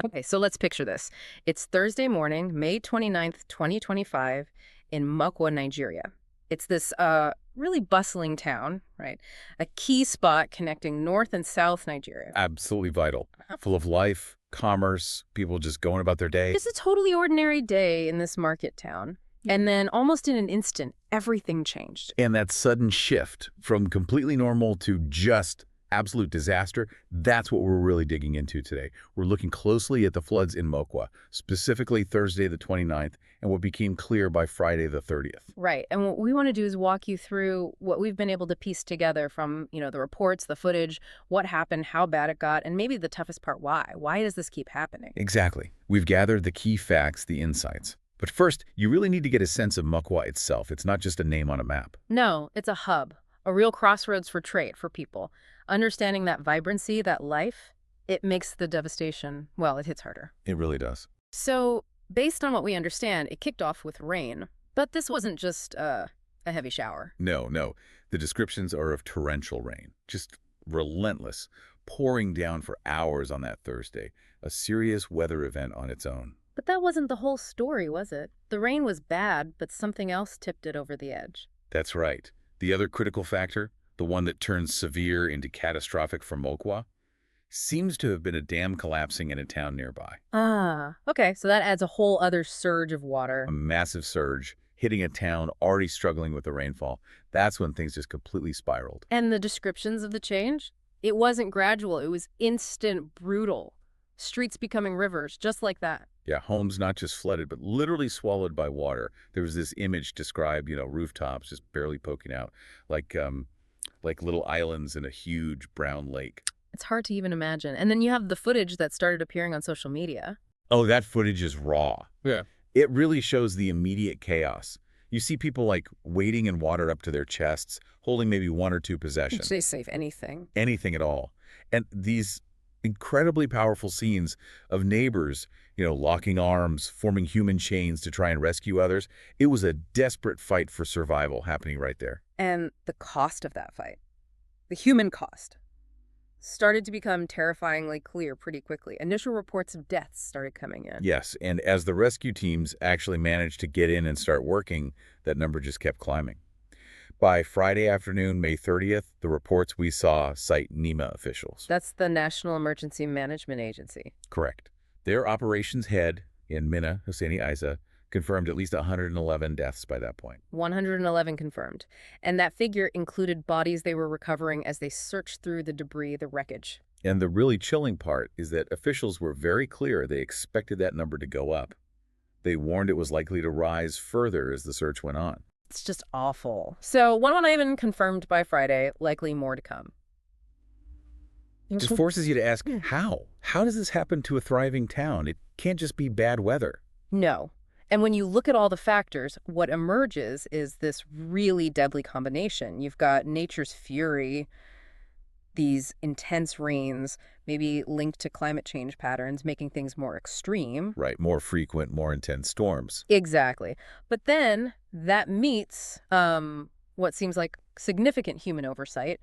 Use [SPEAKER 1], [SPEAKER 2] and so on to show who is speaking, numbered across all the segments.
[SPEAKER 1] Okay, so let's picture this. It's Thursday morning, May 29th, 2025, in Mokwa, Nigeria. It's this really bustling town, right? A key spot connecting North and South Nigeria.
[SPEAKER 2] Absolutely vital. Full of life, commerce, people just going about their day.
[SPEAKER 1] Just a totally ordinary day in this market town. And then almost in an instant, everything changed.
[SPEAKER 2] And that sudden shift from completely normal to just absolute disaster, that's what we're really digging into today. We're looking closely at the floods in Mokwa, specifically Thursday the 29th, and what became clear by Friday the 30th.
[SPEAKER 1] Right. And what we want to do is walk you through what we've been able to piece together from, the reports, the footage, what happened, how bad it got, and maybe the toughest part, why. Why does this keep happening?
[SPEAKER 2] Exactly. We've gathered the key facts, the insights. But first, you really need to get a sense of Mokwa itself. It's not just a name on a map.
[SPEAKER 1] No, it's a hub, a real crossroads for trade for people. Understanding that vibrancy, that life, it makes the devastation, well, it hits harder.
[SPEAKER 2] It really does.
[SPEAKER 1] So, based on what we understand, it kicked off with rain. But this wasn't just a heavy shower.
[SPEAKER 2] No. The descriptions are of torrential rain, just relentless, pouring down for hours on that Thursday, a serious weather event on its own.
[SPEAKER 1] But that wasn't the whole story, was it? The rain was bad, but something else tipped it over the edge.
[SPEAKER 2] That's right. The other critical factor, the one that turns severe into catastrophic for Mokwa, seems to have been a dam collapsing in a town nearby.
[SPEAKER 1] Ah, okay, so that adds a whole other surge of water.
[SPEAKER 2] A massive surge hitting a town already struggling with the rainfall. That's when things just completely spiraled.
[SPEAKER 1] And the descriptions of the change? It wasn't gradual, it was instant, brutal. Streets becoming rivers, just like that.
[SPEAKER 2] Yeah, homes not just flooded, but literally swallowed by water. There was this image described, rooftops just barely poking out, like little islands in a huge brown lake.
[SPEAKER 1] It's hard to even imagine. And then you have the footage that started appearing on social media.
[SPEAKER 2] Oh, that footage is raw.
[SPEAKER 3] Yeah.
[SPEAKER 2] It really shows the immediate chaos. You see people wading in water up to their chests, holding maybe one or two possessions.
[SPEAKER 1] They save anything.
[SPEAKER 2] Anything at all. And these incredibly powerful scenes of neighbors, locking arms, forming human chains to try and rescue others. It was a desperate fight for survival happening right there.
[SPEAKER 1] And the cost of that fight, the human cost, started to become terrifyingly clear pretty quickly. Initial reports of deaths started coming in.
[SPEAKER 2] Yes, and as the rescue teams actually managed to get in and start working, that number just kept climbing. By Friday afternoon, May 30th, the reports we saw cite NEMA officials.
[SPEAKER 1] That's the National Emergency Management Agency.
[SPEAKER 2] Correct. Their operations head in Minna, Hosseini Isa, confirmed at least 111 deaths by that point.
[SPEAKER 1] 111 confirmed. And that figure included bodies they were recovering as they searched through the debris, the wreckage.
[SPEAKER 2] And the really chilling part is that officials were very clear they expected that number to go up. They warned it was likely to rise further as the search went on.
[SPEAKER 1] It's just awful. So 111 confirmed by Friday, likely more to come.
[SPEAKER 2] It just forces you to ask, how? How does this happen to a thriving town? It can't just be bad weather.
[SPEAKER 1] No. And when you look at all the factors, what emerges is this really deadly combination. You've got nature's fury, these intense rains, maybe linked to climate change patterns, making things more extreme.
[SPEAKER 2] Right, more frequent, more intense storms.
[SPEAKER 1] Exactly. But then that meets what seems like significant human oversight,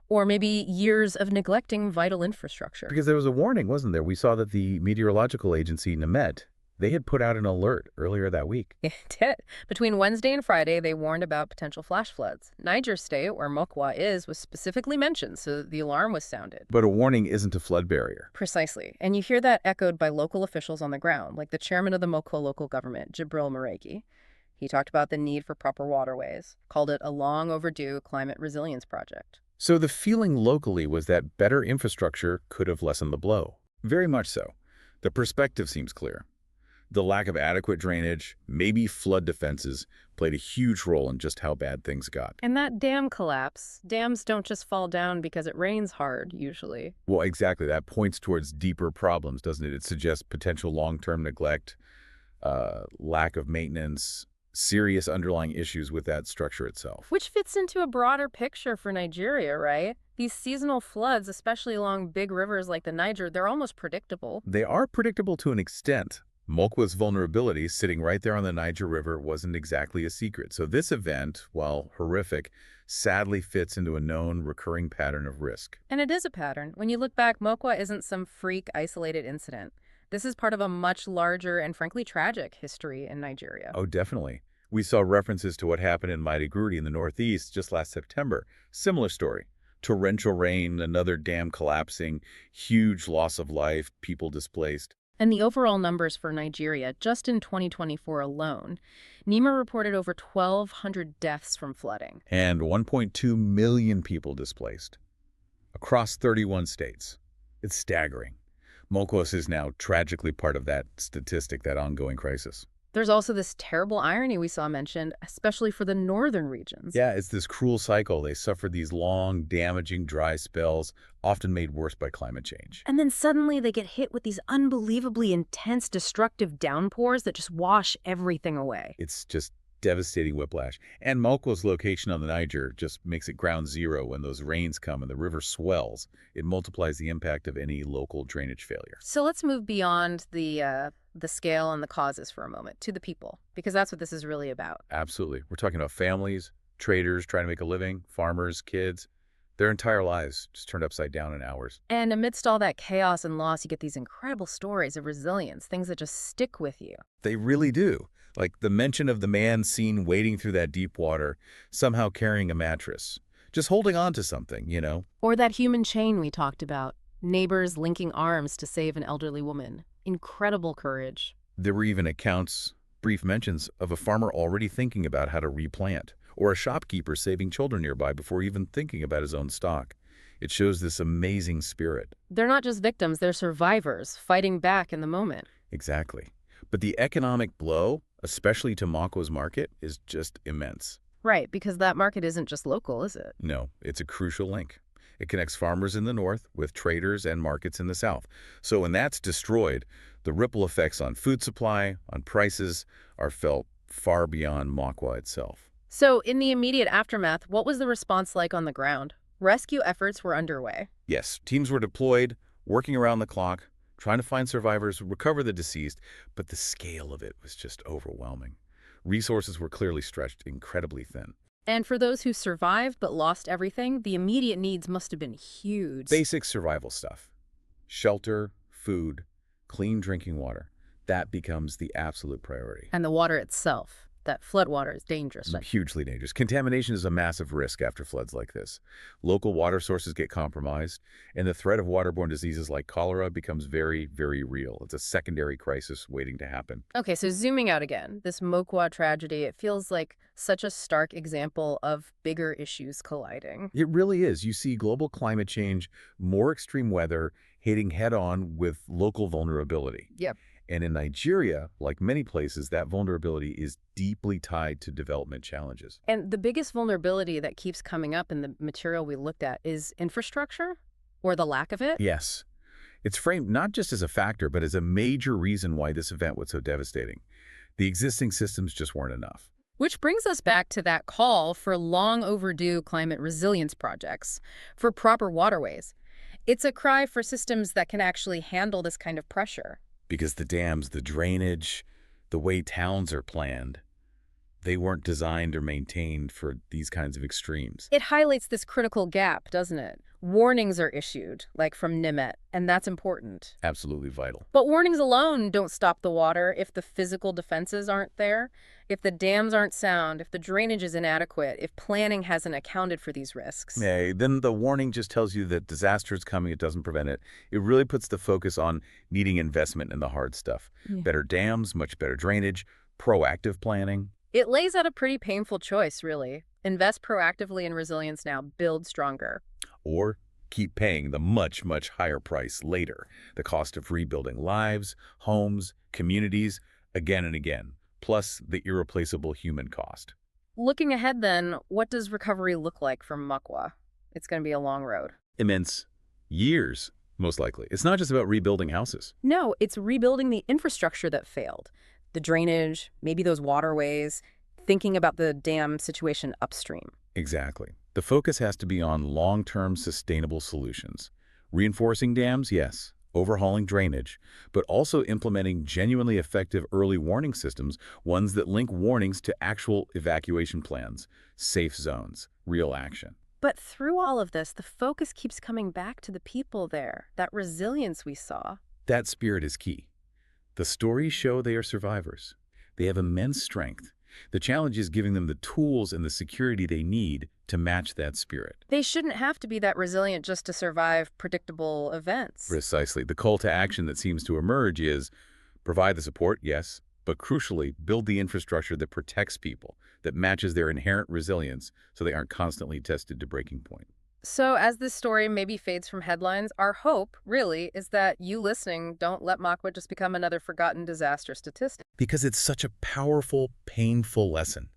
[SPEAKER 1] or maybe years of neglecting vital infrastructure.
[SPEAKER 2] Because there was a warning, wasn't there? We saw that the meteorological agency, NEMET, they had put out an alert earlier that week.
[SPEAKER 1] It did. Between Wednesday and Friday, they warned about potential flash floods. Niger State, where Mokwa is, was specifically mentioned, so the alarm was sounded.
[SPEAKER 2] But a warning isn't a flood barrier.
[SPEAKER 1] Precisely. And you hear that echoed by local officials on the ground, like the chairman of the Mokwa local government, Jibril Maregi. He talked about the need for proper waterways, called it a long overdue climate resilience project.
[SPEAKER 2] So the feeling locally was that better infrastructure could have lessened the blow. Very much so. The perspective seems clear. The lack of adequate drainage, maybe flood defenses, played a huge role in just how bad things got.
[SPEAKER 1] And that dam collapse, dams don't just fall down because it rains hard, usually.
[SPEAKER 2] Well, exactly. That points towards deeper problems, doesn't it? It suggests potential long-term neglect, lack of maintenance, serious underlying issues with that structure itself.
[SPEAKER 1] Which fits into a broader picture for Nigeria, right? These seasonal floods, especially along big rivers like the Niger, they're almost predictable.
[SPEAKER 2] They are predictable to an extent. Mokwa's vulnerability, sitting right there on the Niger River, wasn't exactly a secret. So this event, while horrific, sadly fits into a known recurring pattern of risk.
[SPEAKER 1] And it is a pattern. When you look back, Mokwa isn't some freak, isolated incident. This is part of a much larger and frankly tragic history in Nigeria.
[SPEAKER 2] Oh, definitely. We saw references to what happened in Maiduguri in the Northeast just last September. Similar story. Torrential rain, another dam collapsing, huge loss of life, people displaced.
[SPEAKER 1] And the overall numbers for Nigeria, just in 2024 alone, NEMA reported over 1,200 deaths from flooding.
[SPEAKER 2] And 1.2 million people displaced across 31 states. It's staggering. Mokwa is now tragically part of that statistic, that ongoing crisis.
[SPEAKER 1] There's also this terrible irony we saw mentioned, especially for the northern regions.
[SPEAKER 2] Yeah, it's this cruel cycle. They suffer these long, damaging, dry spells, often made worse by climate change.
[SPEAKER 1] And then suddenly they get hit with these unbelievably intense, destructive downpours that just wash everything away.
[SPEAKER 2] It's just devastating whiplash. And Mokwa's location on the Niger just makes it ground zero when those rains come and the river swells. It multiplies the impact of any local drainage failure.
[SPEAKER 1] So let's move beyond the scale and the causes for a moment to the people, because that's what this is really about.
[SPEAKER 2] Absolutely. We're talking about families, traders trying to make a living, farmers, kids. Their entire lives just turned upside down in hours.
[SPEAKER 1] And amidst all that chaos and loss, you get these incredible stories of resilience, things that just stick with you.
[SPEAKER 2] They really do. Like the mention of the man seen wading through that deep water, somehow carrying a mattress. Just holding on to something, you know?
[SPEAKER 1] Or that human chain we talked about, neighbors linking arms to save an elderly woman. Incredible courage.
[SPEAKER 2] There were even accounts, brief mentions, of a farmer already thinking about how to replant, or a shopkeeper saving children nearby before even thinking about his own stock. It shows this amazing spirit.
[SPEAKER 1] They're not just victims, they're survivors, fighting back in the moment.
[SPEAKER 2] Exactly. But the economic blow, especially to Mokwa's market, is just immense.
[SPEAKER 1] Right, because that market isn't just local, is it?
[SPEAKER 2] No, it's a crucial link. It connects farmers in the north with traders and markets in the south. So when that's destroyed, the ripple effects on food supply, on prices, are felt far beyond Mokwa itself.
[SPEAKER 1] So in the immediate aftermath, what was the response like on the ground? Rescue efforts were underway.
[SPEAKER 2] Yes, teams were deployed, working around the clock, trying to find survivors, recover the deceased, but the scale of it was just overwhelming. Resources were clearly stretched incredibly thin.
[SPEAKER 1] And for those who survived but lost everything, the immediate needs must have been huge.
[SPEAKER 2] Basic survival stuff. Shelter, food, clean drinking water. That becomes the absolute priority.
[SPEAKER 1] And the water itself, that flood water, is dangerous. Right?
[SPEAKER 2] Hugely dangerous. Contamination is a massive risk after floods like this. Local water sources get compromised, and the threat of waterborne diseases like cholera becomes very, very real. It's a secondary crisis waiting to happen.
[SPEAKER 1] Okay, so zooming out again, this Mokwa tragedy, it feels like such a stark example of bigger issues colliding.
[SPEAKER 2] It really is. You see global climate change, more extreme weather, hitting head-on with local vulnerability.
[SPEAKER 1] Yep.
[SPEAKER 2] And in Nigeria, like many places, that vulnerability is deeply tied to development challenges.
[SPEAKER 1] And the biggest vulnerability that keeps coming up in the material we looked at is infrastructure, or the lack of it.
[SPEAKER 2] Yes. It's framed not just as a factor, but as a major reason why this event was so devastating. The existing systems just weren't enough.
[SPEAKER 1] Which brings us back to that call for long overdue climate resilience projects, for proper waterways. It's a cry for systems that can actually handle this kind of pressure.
[SPEAKER 2] Because the dams, the drainage, the way towns are planned, they weren't designed or maintained for these kinds of extremes.
[SPEAKER 1] It highlights this critical gap, doesn't it? Warnings are issued, like from NIMET, and that's important.
[SPEAKER 2] Absolutely vital.
[SPEAKER 1] But warnings alone don't stop the water if the physical defenses aren't there, if the dams aren't sound, if the drainage is inadequate, if planning hasn't accounted for these risks.
[SPEAKER 2] Yeah, then the warning just tells you that disaster is coming, it doesn't prevent it. It really puts the focus on needing investment in the hard stuff.
[SPEAKER 1] Yeah.
[SPEAKER 2] Better dams, much better drainage, proactive planning.
[SPEAKER 1] It lays out a pretty painful choice, really. Invest proactively in resilience now, build stronger.
[SPEAKER 2] Or keep paying the much, much higher price later. The cost of rebuilding lives, homes, communities, again and again, plus the irreplaceable human cost.
[SPEAKER 1] Looking ahead then, what does recovery look like for Mokwa? It's going to be a long road.
[SPEAKER 2] Immense. Years, most likely. It's not just about rebuilding houses.
[SPEAKER 1] No, it's rebuilding the infrastructure that failed. The drainage, maybe those waterways, thinking about the dam situation upstream.
[SPEAKER 2] Exactly. The focus has to be on long-term sustainable solutions. Reinforcing dams, yes. Overhauling drainage, but also implementing genuinely effective early warning systems, ones that link warnings to actual evacuation plans, safe zones, real action.
[SPEAKER 1] But through all of this, the focus keeps coming back to the people there, that resilience we saw.
[SPEAKER 2] That spirit is key. The stories show they are survivors. They have immense strength. The challenge is giving them the tools and the security they need to match that spirit.
[SPEAKER 1] They shouldn't have to be that resilient just to survive predictable events.
[SPEAKER 2] Precisely. The call to action that seems to emerge is provide the support, yes, but crucially, build the infrastructure that protects people, that matches their inherent resilience so they aren't constantly tested to breaking point.
[SPEAKER 1] So, as this story maybe fades from headlines, our hope, really, is that you listening don't let Mokwa just become another forgotten disaster statistic.
[SPEAKER 2] Because it's such a powerful, painful lesson.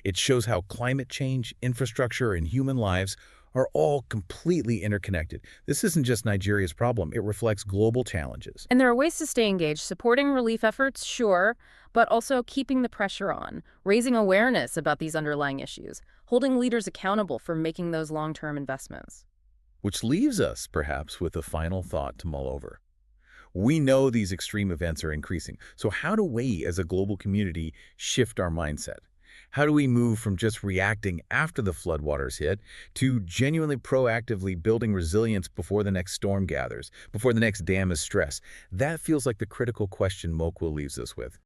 [SPEAKER 2] It shows how climate change, infrastructure, and human lives are all completely interconnected. This isn't just Nigeria's problem. It reflects global challenges.
[SPEAKER 1] And there are ways to stay engaged, supporting relief efforts, sure, but also keeping the pressure on, raising awareness about these underlying issues, holding leaders accountable for making those long-term investments.
[SPEAKER 2] Which leaves us, perhaps, with a final thought to mull over. We know these extreme events are increasing, so how do we, as a global community, shift our mindset? How do we move from just reacting after the floodwaters hit to genuinely proactively building resilience before the next storm gathers, before the next dam is stressed? That feels like the critical question Mokwa leaves us with.